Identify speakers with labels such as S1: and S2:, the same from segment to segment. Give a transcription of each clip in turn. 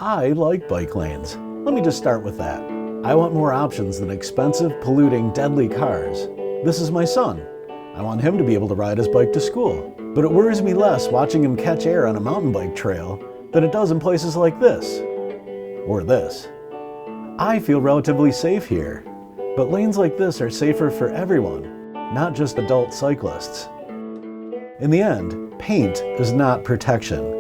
S1: I like bike lanes. Let me just start with that. I want more options than expensive, polluting, deadly cars. This is my son. I want him to be able to ride his bike to school. But it worries me less watching him catch air on a mountain bike trail than it does in places like this. Or this. I feel relatively safe here. But lanes like this are safer for everyone, not just adult cyclists. In the end, paint is not protection.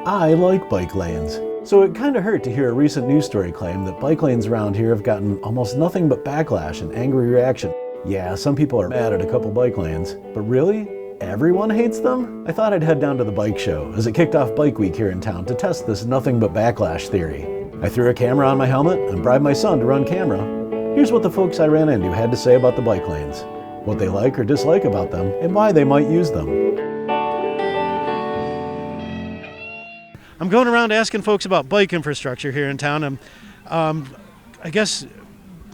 S1: I like bike lanes. So it kinda hurt to hear a recent news story claim that bike lanes around here have gotten almost nothing but backlash and angry reaction. Yeah, some people are mad at a couple bike lanes, but really? Everyone hates them? I thought I'd head down to the bike show as it kicked off Bike Week here in town to test this nothing but backlash theory. I threw a camera on my helmet and bribed my son to run camera. Here's what the folks I ran into had to say about the bike lanes, what they like or dislike about them, and why they might use them. I'm going around asking folks about bike infrastructure here in town. I guess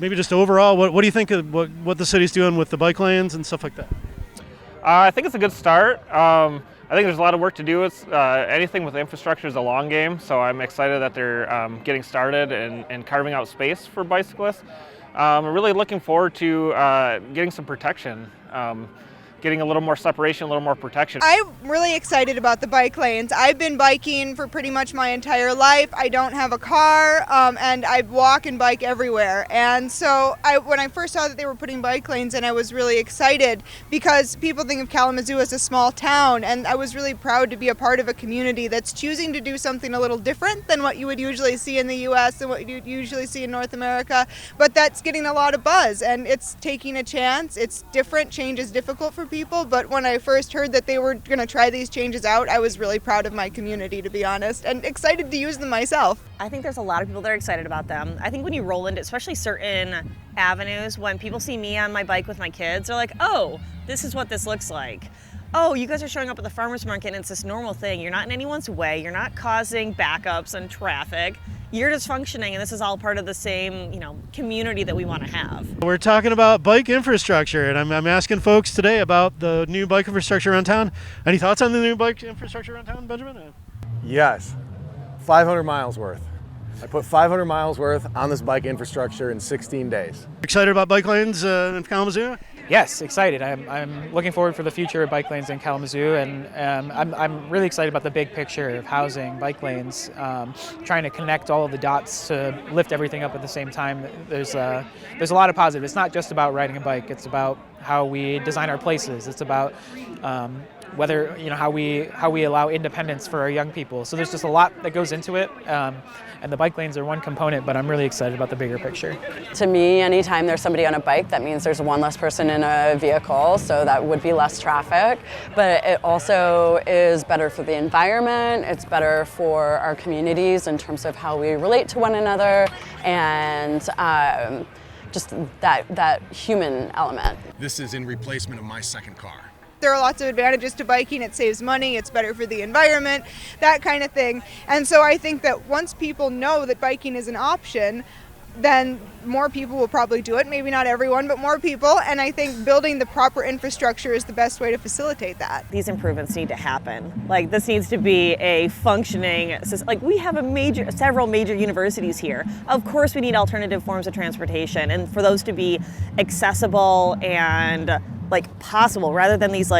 S1: maybe just overall, what do you think of what the city's doing with the bike lanes and stuff like that?
S2: I think it's a good start. I think there's a lot of work to do. Anything with infrastructure is a long game, so I'm excited that they're getting started and carving out space for bicyclists. I'm really looking forward to getting some protection. Getting a little more separation, a little more protection.
S3: I'm really excited about the bike lanes. I've been biking for pretty much my entire life. I don't have a car, and I walk and bike everywhere. And so when I first saw that they were putting bike lanes in, I was really excited because people think of Kalamazoo as a small town, and I was really proud to be a part of a community that's choosing to do something a little different than what you would usually see in the U.S. and what you'd usually see in North America, but that's getting a lot of buzz, and it's taking a chance. It's different. Change is difficult for people, but when I first heard that they were going to try these changes out, I was really proud of my community, to be honest, and excited to use them myself.
S4: I think there's a lot of people that are excited about them. I think when you roll into especially certain avenues, when people see me on my bike with my kids, they're like, oh, this is what this looks like. Oh, you guys are showing up at the farmer's market and it's this normal thing. You're not in anyone's way. You're not causing backups and traffic. You're just functioning, and this is all part of the same, community that we want to have.
S1: We're talking about bike infrastructure, and I'm asking folks today about the new bike infrastructure around town. Any thoughts on the new bike infrastructure around town, Benjamin?
S5: Yes, 500 miles worth. I put 500 miles worth on this bike infrastructure in 16 days.
S1: Excited about bike lanes in Kalamazoo?
S6: Yes, excited. I'm looking forward for the future of bike lanes in Kalamazoo, and I'm really excited about the big picture of housing bike lanes, trying to connect all of the dots to lift everything up at the same time. There's a lot of positive. It's not just about riding a bike. It's about how we design our places. It's about whether how we allow independence for our young people. So there's just a lot that goes into it, and the bike lanes are one component, but I'm really excited about the bigger picture.
S7: To me, anytime there's somebody on a bike, that means there's one less person in a vehicle, so that would be less traffic. But it also is better for the environment, it's better for our communities in terms of how we relate to one another, and just that human element.
S8: This is in replacement of my second car.
S3: There are lots of advantages to biking. It saves money, it's better for the environment, that kind of thing. And so I think that once people know that biking is an option, then more people will probably do it. Maybe not everyone, but more people. And I think building the proper infrastructure is the best way to facilitate that.
S4: These improvements need to happen. This needs to be a functioning system. We have several major universities here. Of course, we need alternative forms of transportation, and for those to be accessible and possible, rather than these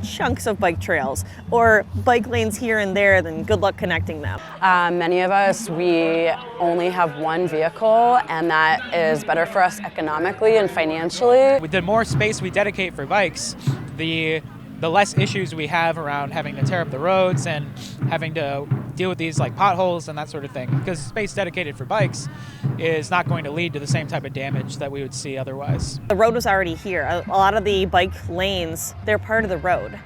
S4: chunks of bike trails or bike lanes here and there, then good luck connecting them.
S7: Many of us, we only have one vehicle, and that is better for us economically and financially.
S6: With the more space we dedicate for bikes, the less issues we have around having to tear up the roads and having to deal with these potholes and that sort of thing. Because space dedicated for bikes is not going to lead to the same type of damage that we would see otherwise.
S4: The road was already here. A lot of the bike lanes, they're part of the road.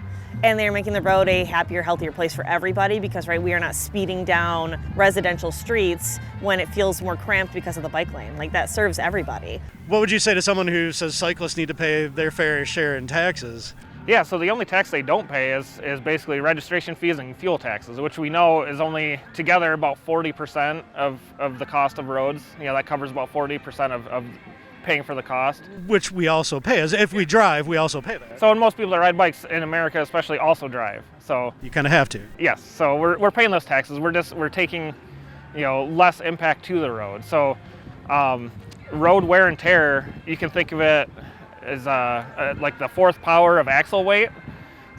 S4: And they're making the road a happier, healthier place for everybody because, we are not speeding down residential streets when it feels more cramped because of the bike lane. That serves everybody.
S1: What would you say to someone who says cyclists need to pay their fair share in taxes?
S2: Yeah, so the only tax they don't pay is basically registration fees and fuel taxes, which we know is only together about 40% of the cost of roads. That covers about 40% of paying for the cost.
S1: Which we also pay. As if we drive, we also pay that.
S2: So, and most people that ride bikes in America especially also drive. So
S1: You kind of have to.
S2: yes, so we're paying those taxes. We're taking, less impact to the road. So road wear and tear, you can think of it as like the fourth power of axle weight.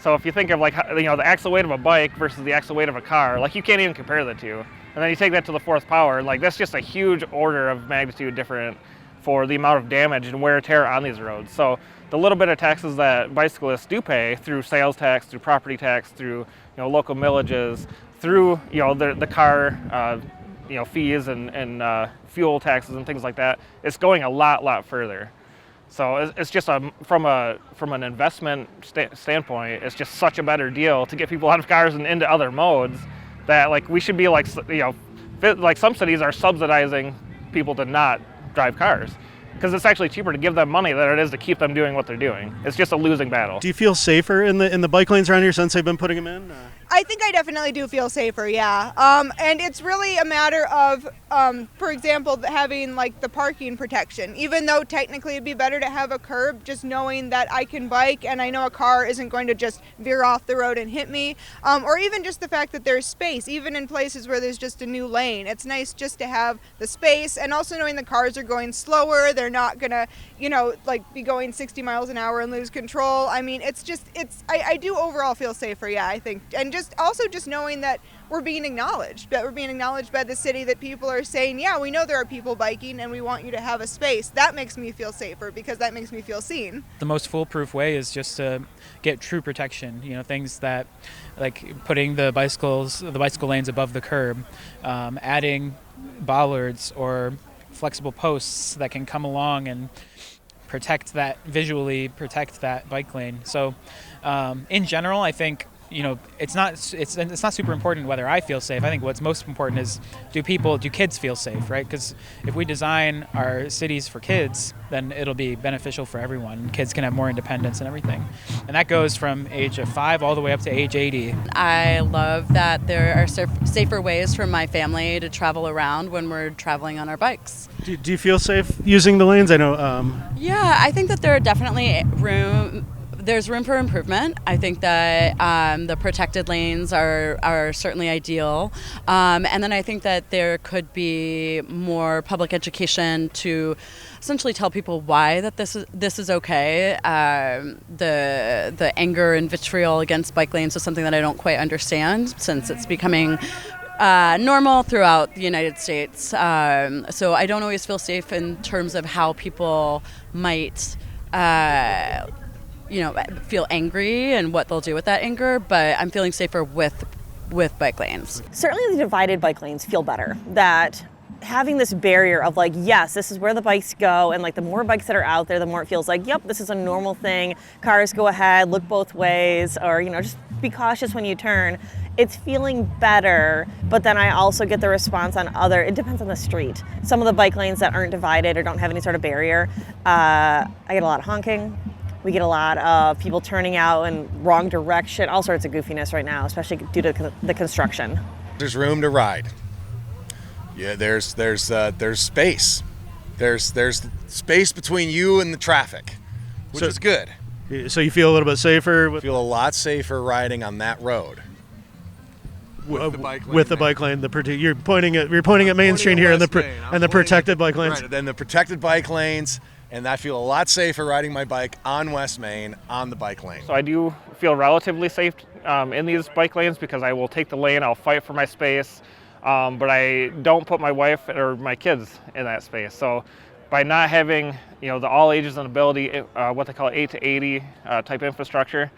S2: So if you think of the axle weight of a bike versus the axle weight of a car, like you can't even compare the two. And then you take that to the fourth power, like that's just a huge order of magnitude different for the amount of damage and wear and tear on these roads. So the little bit of taxes that bicyclists do pay through sales tax, through property tax, through local millages, through the car fees and fuel taxes and things like that, it's going a lot further. So it's just from an investment standpoint, it's just such a better deal to get people out of cars and into other modes that we should be like some cities are subsidizing people to not drive cars because it's actually cheaper to give them money than it is to keep them doing what they're doing. It's just a losing battle.
S1: Do you feel safer in the bike lanes around here since they've been putting them in?
S3: I think I definitely do feel safer, yeah. And it's really a matter of, for example, having the parking protection. Even though technically it'd be better to have a curb, just knowing that I can bike and I know a car isn't going to just veer off the road and hit me. Or even just the fact that there's space, even in places where there's just a new lane. It's nice just to have the space, and also knowing the cars are going slower. They're not gonna, be going 60 miles an hour and lose control. I mean, I do overall feel safer, yeah, I think. And just knowing that we're being acknowledged by the city, that people are saying, yeah, we know there are people biking and we want you to have a space. That makes me feel safer because that makes me feel seen.
S6: The most foolproof way is just to get true protection, things that like putting the bicycle lanes above the curb, adding bollards or flexible posts that can come along and visually protect that bike lane. So in general, I think it's not super important whether I feel safe. I think what's most important is do kids feel safe, right? Because if we design our cities for kids, then it'll be beneficial for everyone. Kids can have more independence and everything. And that goes from age of 5 all the way up to age 80.
S7: I love that there are safer ways for my family to travel around when we're traveling on our bikes.
S1: Do you feel safe using the lanes? I know.
S7: Yeah, I think that there are definitely there's room for improvement. I think that the protected lanes are certainly ideal. And then I think that there could be more public education to essentially tell people why that this is okay. The anger and vitriol against bike lanes is something that I don't quite understand, since it's becoming normal throughout the United States. So I don't always feel safe in terms of how people might feel angry and what they'll do with that anger, but I'm feeling safer with bike lanes.
S4: Certainly the divided bike lanes feel better. That having this barrier of yes, this is where the bikes go, and the more bikes that are out there, the more it feels yep, this is a normal thing. Cars go ahead, look both ways, or just be cautious when you turn. It's feeling better, but then I also get the response it depends on the street. Some of the bike lanes that aren't divided or don't have any sort of barrier, I get a lot of honking. We get a lot of people turning out in wrong direction, all sorts of goofiness right now, especially due to the construction.
S8: There's room to ride. Yeah, there's space. There's space between you and the traffic, which is good.
S1: So you feel a little bit safer?
S8: I feel a lot safer riding on that road. With the bike lane.
S1: You're pointing at Main Street here and the protected bike lanes.
S8: Right, then the protected bike lanes. And I feel a lot safer riding my bike on West Main on the bike lane.
S2: So I do feel relatively safe in these bike lanes because I will take the lane, I'll fight for my space, but I don't put my wife or my kids in that space. So by not having the all ages and ability, what they call 8 to 80 type infrastructure,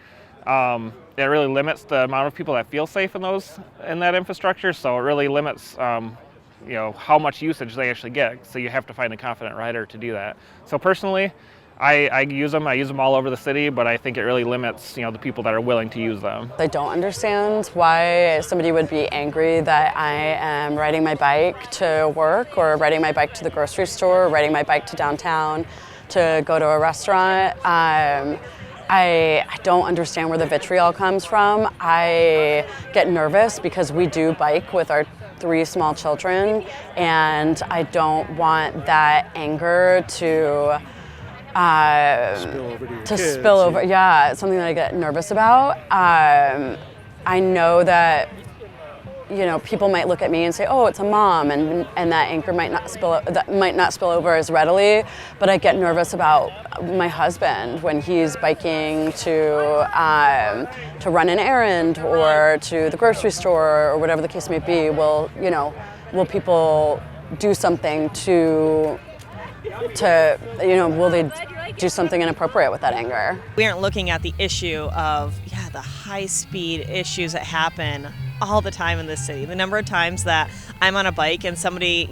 S2: it really limits the amount of people that feel safe in that infrastructure. So it really limits how much usage they actually get. So you have to find a confident rider to do that. So personally, I use them. I use them all over the city, but I think it really limits the people that are willing to use them.
S7: I don't understand why somebody would be angry that I am riding my bike to work, or riding my bike to the grocery store, or riding my bike to downtown to go to a restaurant. I don't understand where the vitriol comes from. I get nervous because we do bike with our 3 small children, and I don't want that anger to spill over. Yeah, it's something that I get nervous about. I know that, you know, people might look at me and say, "Oh, it's a mom," and that anger might not spill over as readily. But I get nervous about my husband when he's biking to run an errand or to the grocery store or whatever the case may be. Will people do something to will they do something inappropriate with that anger?
S4: We aren't looking at the issue of the high-speed issues that happen all the time in this city. The number of times that I'm on a bike and somebody,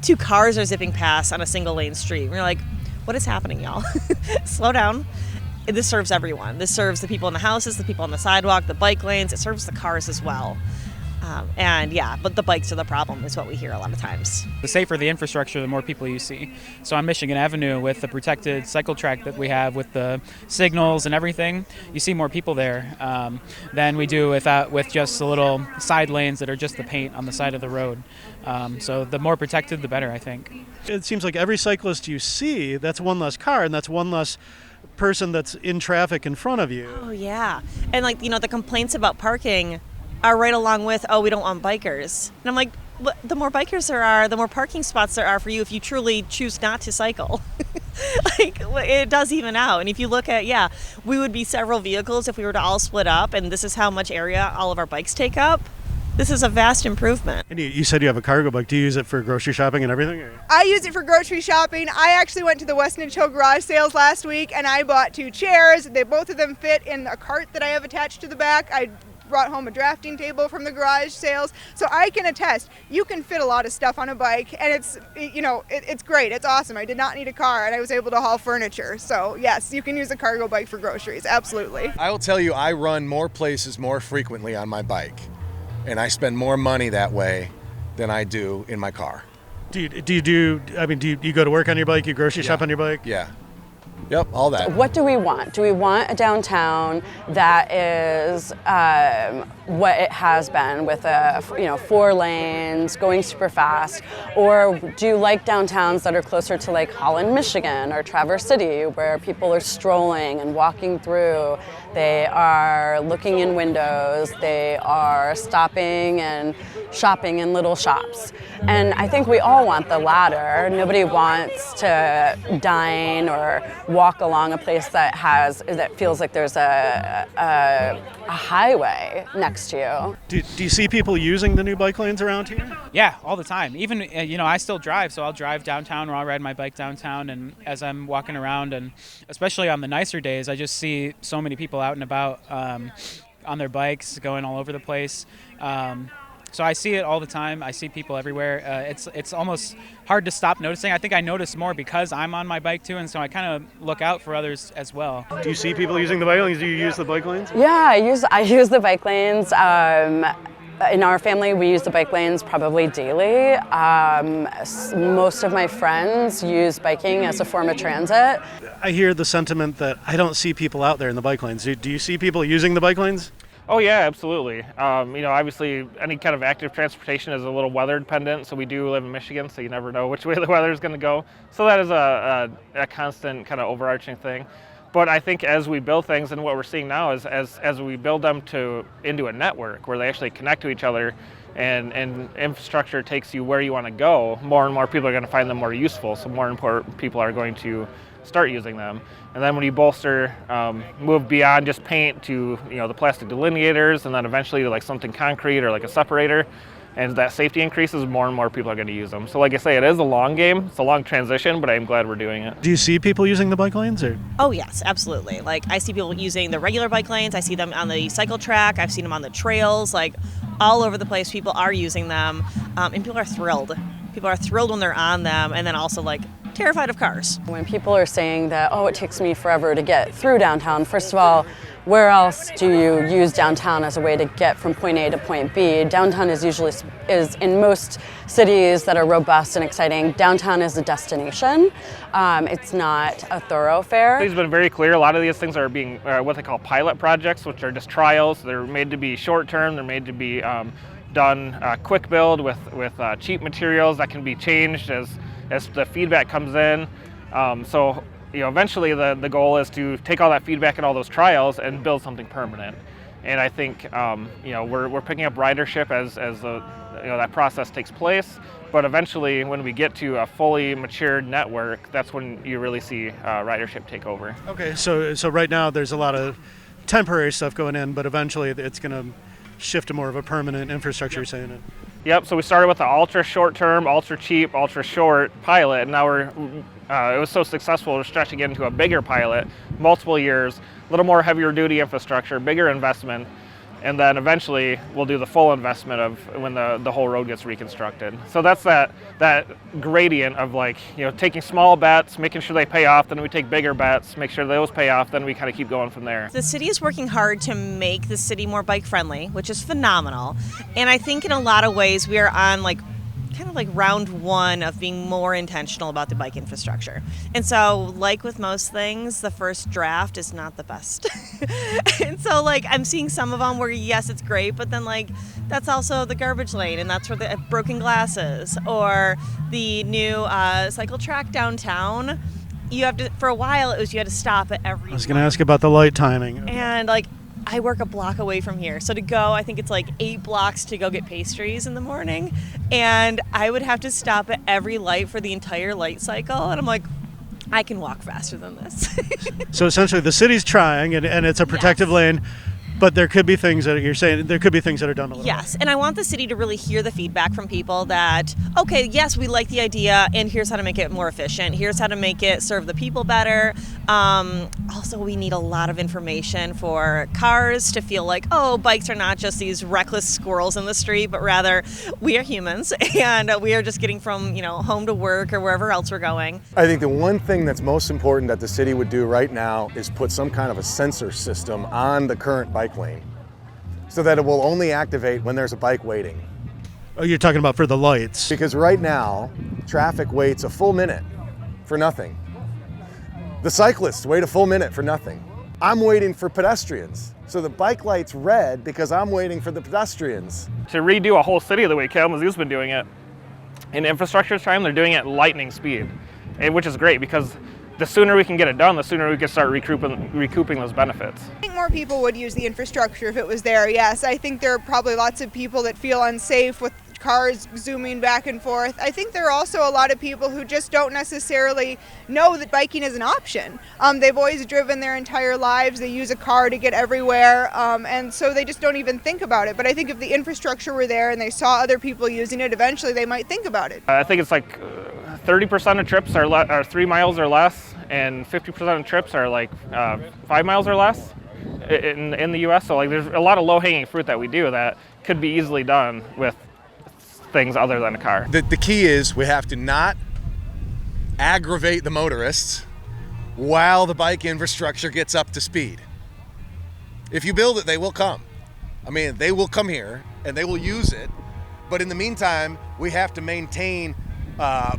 S4: 2 cars are zipping past on a single lane street. And you're like, what is happening, y'all? Slow down. This serves everyone. This serves the people in the houses, the people on the sidewalk, the bike lanes. It serves the cars as well. But the bikes are the problem is what we hear a lot of times.
S6: The safer the infrastructure, the more people you see. So on Michigan Avenue with the protected cycle track that we have with the signals and everything, you see more people there than we do with just the little side lanes that are just the paint on the side of the road. So the more protected, the better, I think.
S1: It seems like every cyclist you see, that's one less car and that's one less person that's in traffic in front of you.
S4: Oh, yeah. And the complaints about parking are right along with, we don't want bikers. And I'm like, the more bikers there are, the more parking spots there are for you if you truly choose not to cycle. It does even out. And if you look at, we would be several vehicles if we were to all split up, and this is how much area all of our bikes take up. This is a vast improvement.
S1: And you said you have a cargo bike. Do you use it for grocery shopping and everything? Or?
S3: I use it for grocery shopping. I actually went to the Westnedge Hill garage sales last week, and I bought 2 chairs. Both of them fit in a cart that I have attached to the back. I brought home a drafting table from the garage sales, so I can attest you can fit a lot of stuff on a bike, and it's great. It's awesome. I did not need a car, and I was able to haul furniture. So yes, you can use a cargo bike for groceries. Absolutely.
S8: I will tell you, I run more places more frequently on my bike, and I spend more money that way than I do in my car.
S1: Do you go to work on your bike? You grocery shop on your bike?
S8: Yeah. Yep, all that.
S7: What do we want? Do we want a downtown that is what it has been with 4 lanes, going super fast? Or do you like downtowns that are closer to like Holland, Michigan or Traverse City, where people are strolling and walking through? They are looking in windows, they are stopping and shopping in little shops. And I think we all want the latter. Nobody wants to dine or walk along a place that feels like there's a highway next to you.
S1: Do you see people using the new bike lanes around here?
S6: Yeah, all the time. Even, I still drive, so I'll drive downtown or I'll ride my bike downtown, and as I'm walking around, and especially on the nicer days, I just see so many people out and about on their bikes, going all over the place. So I see it all the time. I see people everywhere. It's almost hard to stop noticing. I think I notice more because I'm on my bike too, and so I kind of look out for others as well.
S1: Do you see people using the bike lanes? Do you use the bike lanes?
S7: Yeah, I use the bike lanes. In our family, we use the bike lanes probably daily. Most of my friends use biking as a form of transit.
S1: I hear the sentiment that I don't see people out there in the bike lanes. Do you see people using the bike lanes?
S2: Oh yeah, absolutely. Obviously any kind of active transportation is a little weather dependent, so we do live in Michigan, so you never know which way the weather is going to go. So that is a constant kind of overarching thing. But I think as we build things, and what we're seeing now is as we build them into a network where they actually connect to each other, and infrastructure takes you where you want to go, more and more people are going to find them more useful, so more important people are going to start using them. And then when you bolster, move beyond just paint to the plastic delineators, and then eventually to like something concrete or like a separator, and that safety increases, more and more people are going to use them. So like I say, it is a long game, it's a long transition, but I'm glad we're doing it.
S1: Do you see people using the bike lanes? Or?
S4: Oh yes, absolutely. Like I see people using the regular bike lanes, I see them on the cycle track, I've seen them on the trails, like all over the place people are using them, and people are thrilled. People are thrilled when they're on them, and then also like terrified of cars.
S7: When people are saying that, it takes me forever to get through downtown, first of all, where else do you use downtown as a way to get from point A to point B? Downtown is in most cities that are robust and exciting, downtown is a destination. It's not a thoroughfare.
S2: It's been very clear. A lot of these things are being what they call pilot projects, which are just trials. They're made to be short term. They're made to be done quick build with cheap materials that can be changed as the feedback comes in. So eventually the goal is to take all that feedback and all those trials and build something permanent. And I think we're picking up ridership as that process takes place. But eventually, when we get to a fully matured network, that's when you really see ridership take over.
S9: Okay, so right now there's a lot of temporary stuff going in, but eventually it's going to shift to more of a permanent infrastructure. You're saying.
S2: Yep. So we started with the ultra short-term, ultra cheap, ultra short pilot, and now it was so successful we're stretching it into a bigger pilot, multiple years, a little more heavier duty infrastructure, bigger investment. And then eventually we'll do the full investment of when the whole road gets reconstructed. So that's that gradient of taking small bets, making sure they pay off, then we take bigger bets, make sure those pay off, then we kind of keep going from there.
S4: The city is working hard to make the city more bike friendly, which is phenomenal. And I think in a lot of ways we are on kind of like round one of being more intentional about the bike infrastructure. And so, like with most things, the first draft is not the best. And so I'm seeing some of them where yes, it's great, but then that's also the garbage lane, and that's where the broken glass is, or the new cycle track downtown. You have to, for a while, you had to stop at every.
S9: I was going to ask about the light timing.
S4: And I work a block away from here. So to go, I think it's 8 blocks to go get pastries in the morning. And I would have to stop at every light for the entire light cycle. And I'm like, I can walk faster than this.
S9: So essentially the city's trying, and it's a protective lane, but there could be things that you're saying, there could be things that are done a little.
S4: Yes, and I want the city to really hear the feedback from people that, okay, yes, we like the idea, and here's how to make it more efficient. Here's how to make it serve the people better. Also, we need a lot of information for cars to feel like, oh, bikes are not just these reckless squirrels in the street, but rather we are humans, and we are just getting from home to work or wherever else we're going.
S5: I think the one thing that's most important that the city would do right now is put some kind of a sensor system on the current bike lane so that it will only activate when there's a bike waiting.
S9: Oh, you're talking about for the lights?
S5: Because right now, traffic waits a full minute for nothing. The cyclists wait a full minute for nothing. I'm waiting for pedestrians. So the bike light's red because I'm waiting for the pedestrians.
S2: To redo a whole city the way Kalamazoo's been doing it, in infrastructure time, they're doing it at lightning speed, which is great because the sooner we can get it done, the sooner we can start recouping those benefits.
S3: I think more people would use the infrastructure if it was there, yes. I think there are probably lots of people that feel unsafe with cars zooming back and forth. I think there are also a lot of people who just don't necessarily know that biking is an option. They've always driven their entire lives, they use a car to get everywhere, and so they just don't even think about it. But I think if the infrastructure were there and they saw other people using it, eventually they might think about it.
S2: I think it's 30% of trips are 3 miles or less, and 50% of trips are 5 miles or less in the U.S. So there's a lot of low-hanging fruit that we do that could be easily done with things other than a car.
S8: The key is we have to not aggravate the motorists while the bike infrastructure gets up to speed. If you build it, they will come. They will come here and they will use it. But in the meantime, we have to maintain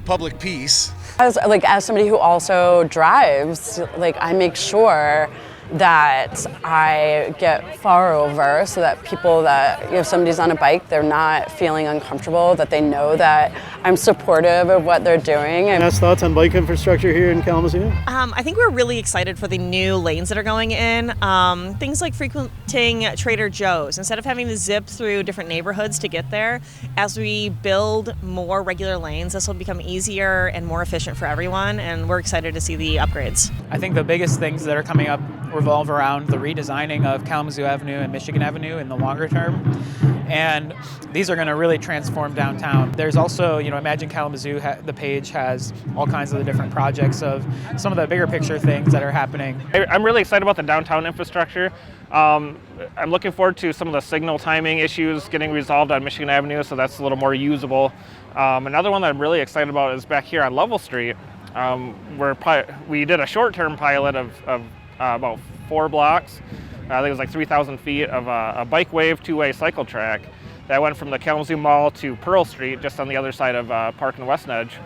S8: public peace.
S7: As somebody who also drives, I make sure that I get far over so that people that, if somebody's on a bike, they're not feeling uncomfortable, that they know that I'm supportive of what they're doing.
S9: Last thoughts on bike infrastructure here in Kalamazoo?
S4: I think we're really excited for the new lanes that are going in. Things like frequenting Trader Joe's. Instead of having to zip through different neighborhoods to get there, as we build more regular lanes, this will become easier and more efficient for everyone, and we're excited to see the upgrades.
S6: I think the biggest things that are coming up revolve around the redesigning of Kalamazoo Avenue and Michigan Avenue in the longer term. And these are going to really transform downtown. There's also, Imagine Kalamazoo, the page has all kinds of the different projects of some of the bigger picture things that are happening.
S2: I'm really excited about the downtown infrastructure. I'm looking forward to some of the signal timing issues getting resolved on Michigan Avenue, so that's a little more usable. Another one that I'm really excited about is back here on Level Street, where we did a short-term pilot of about 4 blocks. I think it was 3,000 feet of a bike wave 2-way cycle track that went from the Kalamazoo Mall to Pearl Street, just on the other side of Park and West Edge.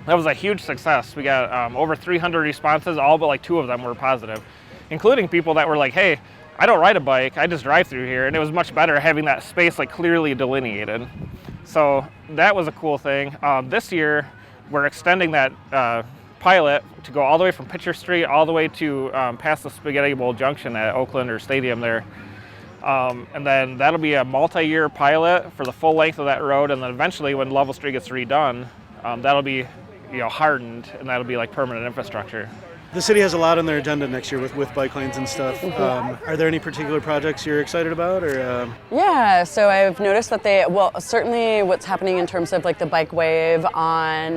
S2: That was a huge success. We got over 300 responses, all but 2 of them were positive, including people that were like, hey, I don't ride a bike, I just drive through here, and it was much better having that space like clearly delineated. So that was a cool thing. This year, we're extending that pilot to go all the way from Pitcher Street all the way to past the Spaghetti Bowl Junction at Oakland or Stadium there. And then that'll be a multi-year pilot for the full length of that road, and then eventually when Level Street gets redone, that'll be hardened, and that'll be like permanent infrastructure.
S9: The city has a lot on their agenda next year with bike lanes and stuff. Are there any particular projects you're excited about? Or
S7: Yeah, so I've noticed that certainly what's happening in terms of like the bike wave on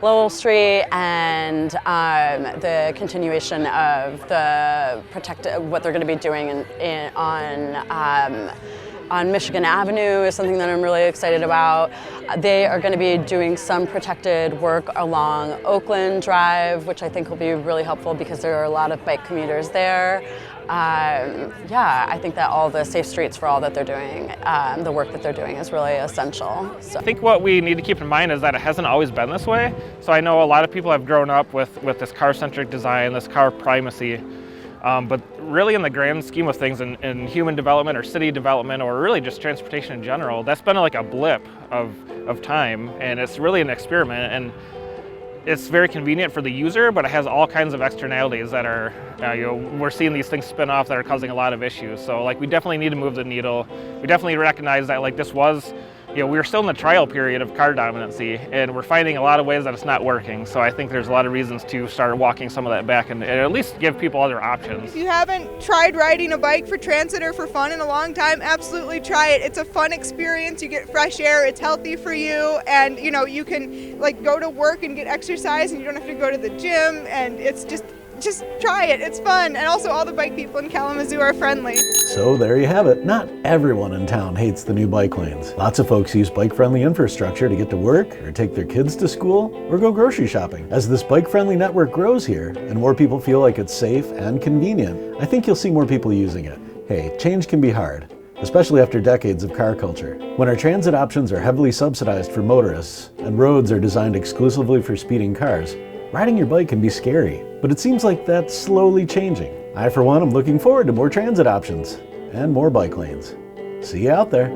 S7: Lowell Street and the continuation of the what they're going to be doing on Michigan Avenue is something that I'm really excited about. They are going to be doing some protected work along Oakland Drive, which I think will be really helpful because there are a lot of bike commuters there. I think that all the safe streets for all that they're doing, the work that they're doing is really essential. So.
S2: I think what we need to keep in mind is that it hasn't always been this way. So I know a lot of people have grown up with this car-centric design, this car primacy. But really in the grand scheme of things in human development or city development or really just transportation in general, that's been like a blip of time, and it's really an experiment, and it's very convenient for the user, but it has all kinds of externalities that are, we're seeing these things spin off that are causing a lot of issues. So like we definitely need to move the needle. We definitely recognize that like this was, we're still in the trial period of car dominancy, and we're finding a lot of ways that it's not working. So I think there's a lot of reasons to start walking some of that back and at least give people other options.
S3: If you haven't tried riding a bike for transit or for fun in a long time, absolutely try it. It's a fun experience. You get fresh air, it's healthy for you, and you can like go to work and get exercise and you don't have to go to the gym, and it's just try it. It's fun. And also all the bike people in Kalamazoo are friendly.
S1: So there you have it. Not everyone in town hates the new bike lanes. Lots of folks use bike-friendly infrastructure to get to work or take their kids to school or go grocery shopping. As this bike-friendly network grows here and more people feel like it's safe and convenient, I think you'll see more people using it. Hey, change can be hard, especially after decades of car culture. When our transit options are heavily subsidized for motorists and roads are designed exclusively for speeding cars, riding your bike can be scary, but it seems like that's slowly changing. I, for one, am looking forward to more transit options and more bike lanes. See you out there.